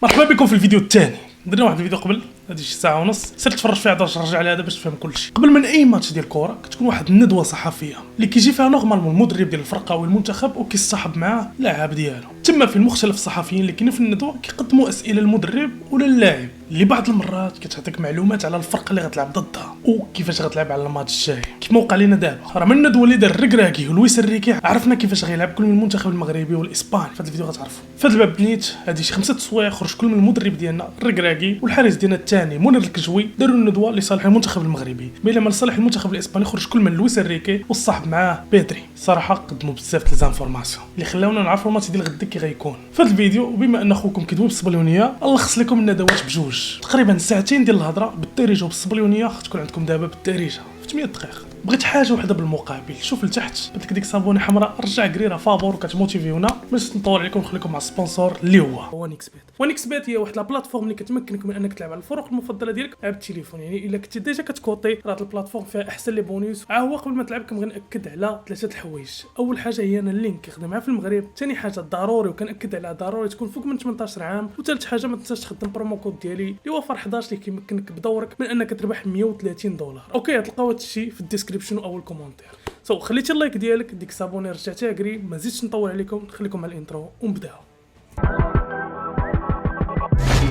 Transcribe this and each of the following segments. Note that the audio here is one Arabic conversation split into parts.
مرحبا بكم في الفيديو الثاني. درنا واحد الفيديو قبل هذه شي ساعه ونص، سير تفرج فيه عاد رجع على هذا باش تفهم كلشي. قبل من اي ماتش ديال الكره كتكون واحد الندوه صحفيه اللي كيجي فيها نورمالمون المدرب ديال الفرقه او المنتخب وكيصاحب معاه لاعب ديالو. تما فين مختلف الصحفيين اللي كاينين في الندوه كيقدموا اسئله للمدرب ولا اللاعب اللي بعض المرات كتعطيك معلومات على الفرقه اللي غتلعب ضدها وكيفاش غتلعب على الماتش الجاي. كيف ما وقع لينا دابا راه من الندوه اللي دار الركراكي ولويس انريكي عرفنا كيفاش غيلعب كل من المنتخب المغربي والاسباني. في هذا الفيديو غتعرفوا. في هذا الباب بنيت هذه شي 5 سوايع خرج كل من المدرب ديالنا الركراكي والحارس ديالنا الثاني منير الكجوي داروا الندوه لصالح المنتخب المغربي، بينما لصالح المنتخب الاسباني خرج كل من لويس انريكي والصاحب معاه بيدري. صراحه قدموا بزاف د ليزانفورماسيون اللي خلاونا نعرفوا الماتش ديال غدا كي غيكون. في هذا الفيديو وبما ان اخوكم كيدوي بالصبليونيه نلخص لكم الندوات بجوج، تقريبا ساعتين ديال الهضره بالدارجه وبالصبليونيه غتكون عندكم دابا بالدارجه في 8 دقائق. بغيت حاجه وحده بالمقابل، شوف لتحت بدك ديك صابونه حمراء رجع قريره فابور وكتموتيفيونا باش نطول عليكم ونخليكم مع السبونسور اللي هو وانكس بيت. وانكس بيت هي واحد لا بلاتفورم اللي كتمكنك من انك تلعب على الفرق المفضله ديالك على التليفون. يعني الا كنتي ديجا كتكوطي راه البلاتفورم فيها احسن لي بونوس. هو قبل ما تلعب كنبغي ناكد على 3 الحوايج. اول حاجه هي ان اللينك كيخدم معايا في المغرب، ثاني حاجه ضروري وكناكد عليها ضروري تكون فوق من 18 عام، وثالث حاجه ما تنساش تخدم برومو كود ديالي اللي هو فار 11 اللي كيمكنك بدورك من انك تربح $130. اوكي تلقاو هادشي في الديسكريبشن او الكومونتير. خليتي اللايك ديالك ديك صابوني رجعتيها قري، ما زيدش نطول عليكم نخليكم على الانترو ونبداو.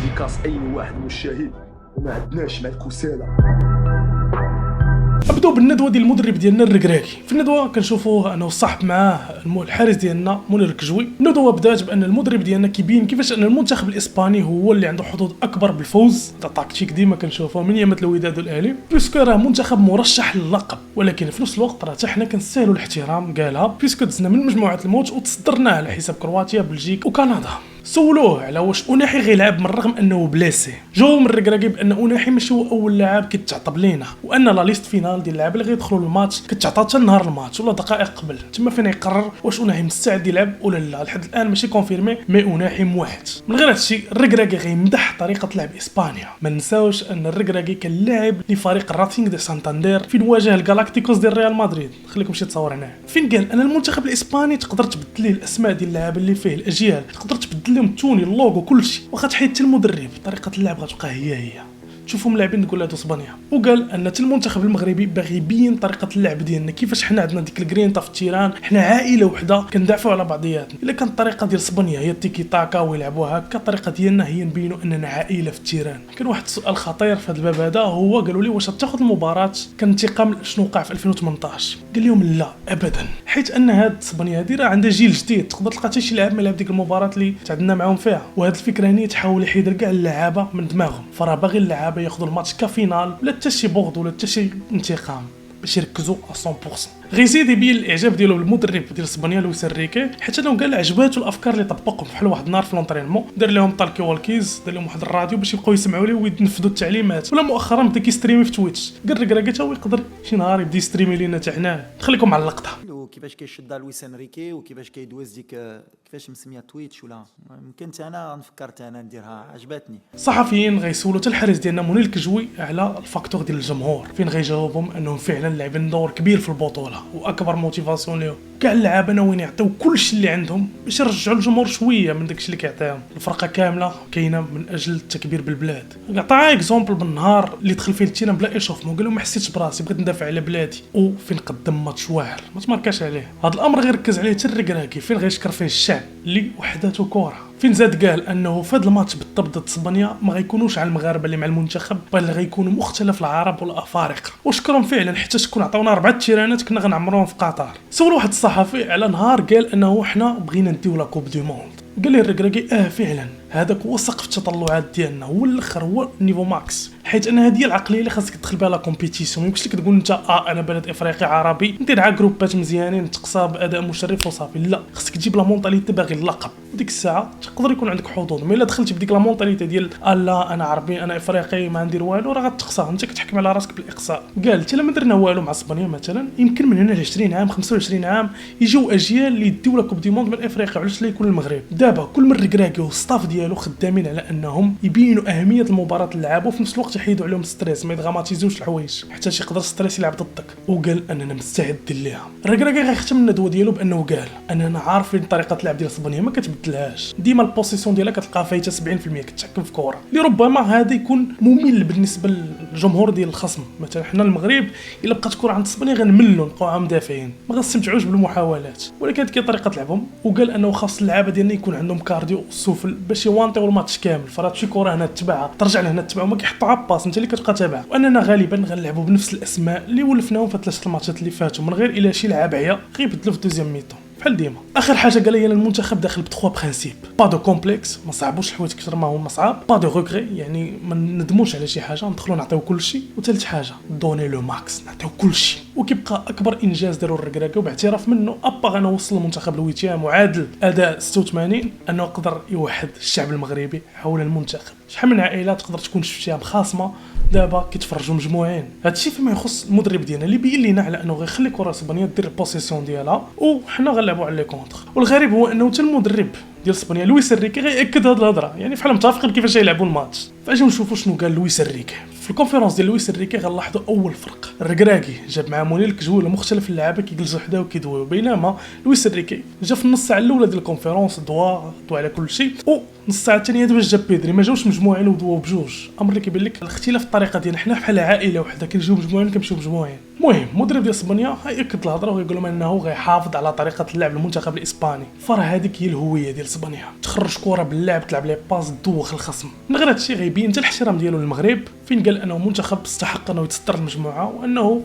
ديكاس اي واحد مشاهد وما عندناش مع الكسالى. نبداو بالندوه ديال المدرب ديالنا الركراكي. في الندوه كنشوفوه انه صاحب معاه الحارس ديالنا منير الكجوي. الندوه بدات بان المدرب ديالنا كيبين كيفاش ان المنتخب الاسباني هو اللي عنده حظوظ اكبر بالفوز. تاكتيك ديما كنشوفوه من ايامات الوداد والاهلي، بيسكو راه منتخب مرشح للقب، ولكن في نفس الوقت راه حتى حنا كنستاهلوا الاحترام. قالها بيسكو دزنا من مجموعه الموت وتصدرناه على حساب كرواتيا بلجيك وكندا. سولوه على واش اوناحي غيلعب من رغم انه بلاسي. جو من الركراكي بان اوناحي ماشي هو اول لاعب كيتعطب لينا، وان لا ليست فينال ديال اللاعب اللي غيدخلوا للماتش كتعطى حتى نهار الماتش ولا دقائق قبل. تما فين يقرر واش اوناحي مستعد يلعب ولا لا. لحد الان ماشي كونفيرمي مي اوناحي موحد. من غير هادشي الركراكي غيمدح طريقه لعب اسبانيا. ما نساوش ان الركراكي كان لاعب لفريق الراتينغ دي سانتاندير فين واجه الجالاكتيكوس ديال ريال مدريد. خليكم شي تصور هنا فين قال ان المنتخب الاسباني تقدر تبدل ليه الاسماء ديال اللاعب اللي فيه الاجيال، تقدر تبدل لهم التوني اللوغو كلشي، واخا تحيد المدرب طريقه اللعب غتبقى هي. تشوفوا ملاعبين تقول هادو اسبانيا. وقال ان المنتخب المغربي باغي يبين طريقه اللعب ديالنا كيفاش حنا عندنا ديك الجرينتا في التيران، حنا عائله وحده كندافعوا على بعضياتنا. الا كانت الطريقه ديال اسبانيا هي التيكي تاكا ويلعبوها هكا، الطريقه ديالنا هي نبينوا اننا عائله في التيران. كان واحد السؤال خطير في هذا الباب هذا، هو قالوا لي واش تاخذ المباراه كانتقام شنو وقع في 2018. قال لهم لا ابدا، حيت ان هاد اسبانيا هادي راه عندها جيل جديد، تقدر تلقى حتى شي لاعب ما لعب ديك المباراه اللي تعدنا معاهم فيها. وهاد الفكره هني تحاول يحيد كاع اللعابه من دماغهم، فراه باغي اللعابه ياخذوا الماتش كفينال ولا حتى شي بوغض ولا حتى شي انتقام باش يركزوا 100%. غيزيد يبين الاعجاب ديالو بالمدرب ديال اسبانيا لويس انريكي، حتى انه قال عجباتو الافكار اللي طبقهم. بحال واحد النهار في لونطرينمون دار لهم طالكي والكيز، دار لهم واحد الراديو باش يبقاو يسمعوا ليه وينفذوا التعليمات. ولا مؤخرا بدا كيستريمي في تويتش. قال ركراكي تا هو يقدر شي نهار يبدا يستريمي لينا حتى حنا. خليكم على اللقطه وكيفاش كيشد لويس انريكي وكيفاش كيدوز ديك كيفاش مسميه تويتش ولا يمكن انا نفكرت انا نديرها عجباتني. الصحفيين غيسولوا حتى الحارس ديالنا منير الكجوي على الفاكتور ديال الجمهور، فين غيجاوبهم انهم فعلا لاعبين دور كبير في البطوله واكبر موتيفاسيون ليهم. كاع اللعابه ناويين يعطيو كلشي اللي عندهم باش يرجعوا الجمهور شويه من داكشي اللي كيعطيهم. الفرقه كامله كاينه من اجل التكبير بالبلاد. عطا اكزومبل بالنهار اللي دخل فيه التيران بلا اشوفمون، قال لهم ما حسيتش براسي، بغيت ندافع على بلادي، وفين قدم ماتش واعر ما تماركاش عليه. هذا الامر غيركز عليه حتى الركراكي، فين غيشكر فيه الشعب اللي وحدته كره. فين زاد قال انه في هذا الماتش بالضبط ضد اسبانيا ما غيكونوش على المغاربه اللي مع المنتخب، بل غيكونوا مختلف العرب والافارقه. وشكرهم فعلا حتى شكون عطاونا 4 تيرانات كنا غنعمروهم في قطر. سول واحد الصحفي على نهار قال انه حنا بغينا نديو لا كوب دو موند. قال لي الركراكي فعلا هذاك هو سقف التطلعات ديالنا، هو الاخر هو نيفو ماكس، حيت ان هذه العقليه اللي خاصك تدخل بها لا كومبيتيسيون. ما يمكنش لك تقول انت انا بلد افريقي عربي ندير عا جروبات مزيانين نتقصى باداء مشرف وصافي. لا، خاصك تجيب لا مونطاليتي باغي اللقب. وديك الساعه تقدر يكون عندك حظوظ، مي الا دخلتي بديك لا مونطاليتي ديال لا انا عربي انا افريقي ما ندير والو، راه غتقصى انت كتحكم على راسك بالاقصاء. قال حتى لما درنا والو مع اسبانيا مثلا، يمكن من هنا ل 20 عام 25 عام يجيو اجيال اللي يديو لا كوب دي موند من افريقيا، علاش لا يكون المغرب. دابا كل من الركراكي والستاف ديالو ديالو خدامين على انهم يبينوا اهميه المباراه اللعاب وفي نفس الوقت يحيدوا عليهم ستريس، ما يدغاماتيزوش الحوايج حتى يقدر ستريس يلعب ضدك. وقال اننا مستعدين ليها. الركراكي غيختم الندوه ديالو بانه قال اننا عارفين طريقه اللعب ديال اسبانيا ما كتبدلهاش، ديما البوزيسيون ديالها كتلقاها فايته 70%، كتحكم في كره اللي ربما هذا يكون ممل بالنسبه للجمهور ديال الخصم. مثلا حنا المغرب الا بقات كره عند اسبانيا غنملوا نبقاو مدافعين، ما غنستمتعوش بالمحاولات، ولكن هذه طريقه لعبهم. وقال انه خاص اللعابه ديالنا يكون عندهم كارديو سفل باش يوانطيو الماتش كامل، فرات شي كره هنا تتبعها ترجع لهنا تتبعها، ما كيحطوها باس انت اللي كتبقى تابعها. واننا غالبا غنلعبوا بنفس الاسماء اللي ولفناهم في 3 الماتشات اللي فاتوا، من غير الى شي لعاب عيا غيبدلوا في دوزيام ميطون بحال ديما. اخر حاجه قال لي المنتخب داخل ب3 برينسيپ: با دو كومبلكس، ما صعبوش الحوايج كثر ما هما صعاب، با دو ريغري، يعني ما ندموش على شي حاجه، ندخلوا نعطيو كلشي، وثالث حاجه دوني لو ماكس، نعطيو كلشي. وكيبقى اكبر انجاز داروا الركراكي وباعتراف منه ابا انا وصل المنتخب الويتيام وعادل اداء 86 انه قدر يوحد الشعب المغربي حول المنتخب. شحال من عائلات تقدر تكون شفتيها مخاصمه دابا كيتفرجوا مجموعين. هادشي فيما يخص المدرب ديالنا اللي بين لينا على انه غيخلي كره اسبانيا دير البوزيسيون ديالها وحنا غنلعبوا على لي كونتر. والغريب هو انه حتى المدرب ديال اسبانيا لويس انريكي غياكد هاد الهضره، يعني فحال متفقين كيفاش يلعبوا الماتش. فاجيو نشوفوا شنو قال لويس انريكي في الكونفيرونس ديال لويس انريكي. غنلاحظوا اول فرق الركراكي جاب مع مونيل الكجول مختلف اللعابه كيجلسوا حداه وكيدويو، بينما لويس انريكي جا في النص ساعه الاولى ديال الكونفيرونس دوا على كل شيء، نص ساعه الثانيه باش جاب بيدري، ما جاوش مجموعين ودواو بجوج. امر اللي كيبان لك الاختلاف الطريقه ديالنا، حنا بحال عائله وحده كنجيو مجموعين كنمشيو مجموعين. المهم المدرب ديال اسبانيا غياكد الهضره ويقول لهم انه غيحافظ على طريقه اللعب المنتخب الاسباني، فراه هذيك هي الهويه ديال اسبانيا، تخرج كره باللعب تلعب لي باس دوخ الخصم. من غير هادشي غيبين حتى الاحترام ديالو للمغرب، فين قال انه منتخب استحق انه يتصدر المجموعه وانه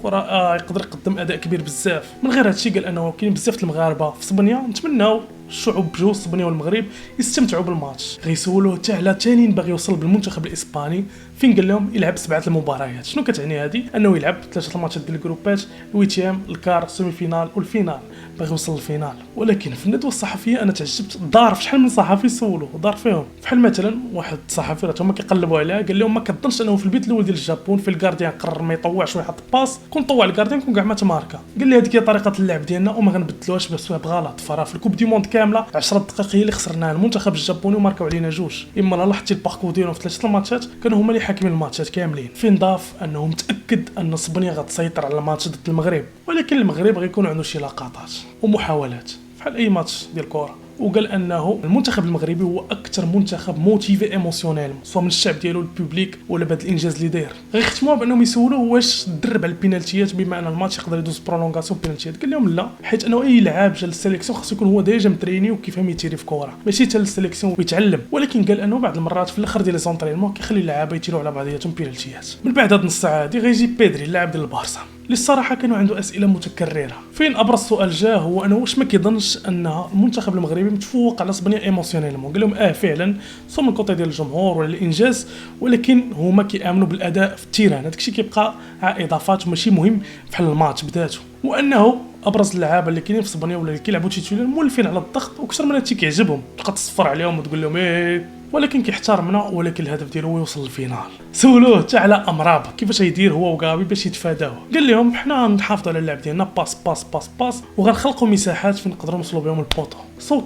يقدر يقدم اداء كبير بزاف. من غير هادشي قال انه كاين بزاف المغاربه في اسبانيا، نتمناو الشعوب بجوج اسبانيا والمغرب يستمتعوا بالماتش. غيسولوه حتى على ثاني باغي يوصل بالمنتخب الاسباني، فين قال لهم يلعب 7 المباريات. شنو كتعني هذه؟ انه يلعب 3 الماتشات ديال الجروبات، الويتيام، الكار، سيمي فينال والفينال، باغي يوصل للفينال. ولكن في الندوه الصحفيه انا تعجبت، دار في شحال من صحفي سولوه ودار فيهم، بحال مثلا واحد الصحفي راه هما كيقلبوا عليها قال لهم ما كظنش انه في البيت الاول ديال الجابون في الكارديان قرر ما يطوعش ويحط باس، كون طوع الكارديان كون كاع ما تماركا. قال لي هذيك هي طريقه اللعب ديالنا وما غنبدلوهاش بسبب غلط. فراه في الكوب دي موند كامله 10 دقائق هي اللي خسرناها، المنتخب الجابوني وماركاو علينا 2. اما لاحظتي الباركور ديالهم في 3 الماتشات كانوا هما اللي حاكمين الماتشات كاملين. فين ضاف انه متاكد ان اسبانيا غتسيطر على الماتش ضد المغرب، ولكن المغرب غيكون عنده شي لقطات ومحاولات بحال اي ماتش ديال الكره. وقال انه المنتخب المغربي هو اكثر منتخب موتيفي ايموسيونيل، سواء من الشعب ديالو البوبليك ولا بهذا الانجاز اللي داير. غيختموا بانهم يسولوه واش درب على البينالتيات بما ان الماتش يقدر يدوز برولونغاسيون بينالتيات. قال لهم لا، حيت انه اي لاعب جا للسيليكسيون خاصو يكون هو ديجا متريني وكيفهم يتيري في كره، ماشي حتى للسيليكسيون ويتعلم. ولكن قال انه بعض المرات في الاخر ديال لي زونطرينمون كيخلي اللعابه يتيروا على بعضياتهم بينالتيات. من بعد هاد نص ساعه هادي غيجي بيدري اللاعب ديال البارسا اللي الصراحه كانوا عنده اسئله متكرره. فين ابرز سؤال جا هو انه واش ما كيظنش ان المنتخب المغربي متفوق على اسبانيا ايموسيونيلمون. قال لهم فعلا سواء من كوطي ديال الجمهور ولا الانجاز، ولكن هما كيامنوا بالاداء في التيران، هذاك الشيء كيبقى اضافات ماشي مهم بحال الماتش بداته. وانه ابرز اللعابه اللي كاينين في اسبانيا ولا اللي كيلعبوا تيتولار مولفين على الضغط، وكثر من هادشي كيعجبهم، تبقى تصفر عليهم وتقول لهم ولكن كيحترمنا، ولكن الهدف ديالو هو يوصل للفينال. سولوه حتى على امراب كيفاش يدير هو وغابي باش يتفاداوه. قال لهم حنا نحافظوا على اللعب ديالنا باس باس باس باس، وغنخلقوا مساحات فين نقدروا نوصلوا بهم البوطو.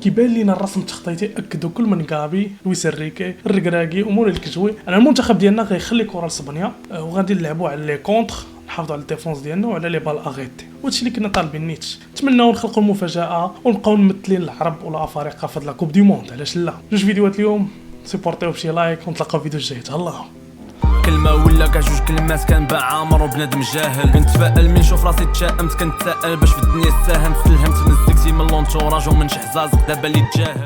كيبان لينا الرسم التخطيطي اكدوا كل من غابي، لويس انريكي، الركراكي ومونيل الكجوي ان المنتخب ديالنا غيخلي كره لاسبانيا وغادي نلعبوا على لي كونتر، نحافظوا على الديفونس ديالنا وعلى لي بال اغيتي. وهادشي اللي كنا طالبين نيت. نتمناو نخلقوا المفاجاه ونبقاو ممثلين العرب ولا افارقه في هاد لا كوب دي موند، علاش لا. 2 فيديوهات اليوم، سيبورتيو بشي لايك ونتلاقاو في فيديو جاي. الله كلمة ولا كاع 2 كلمات كنباع عامر وبنادم جاهل. كنتفائل من نشوف راسي تشائمت، كنتسائل باش في الدنيا ساهمت، استلهمت من السكسي من لونتوراج ومن شي حزازك دابا اللي تجاهل.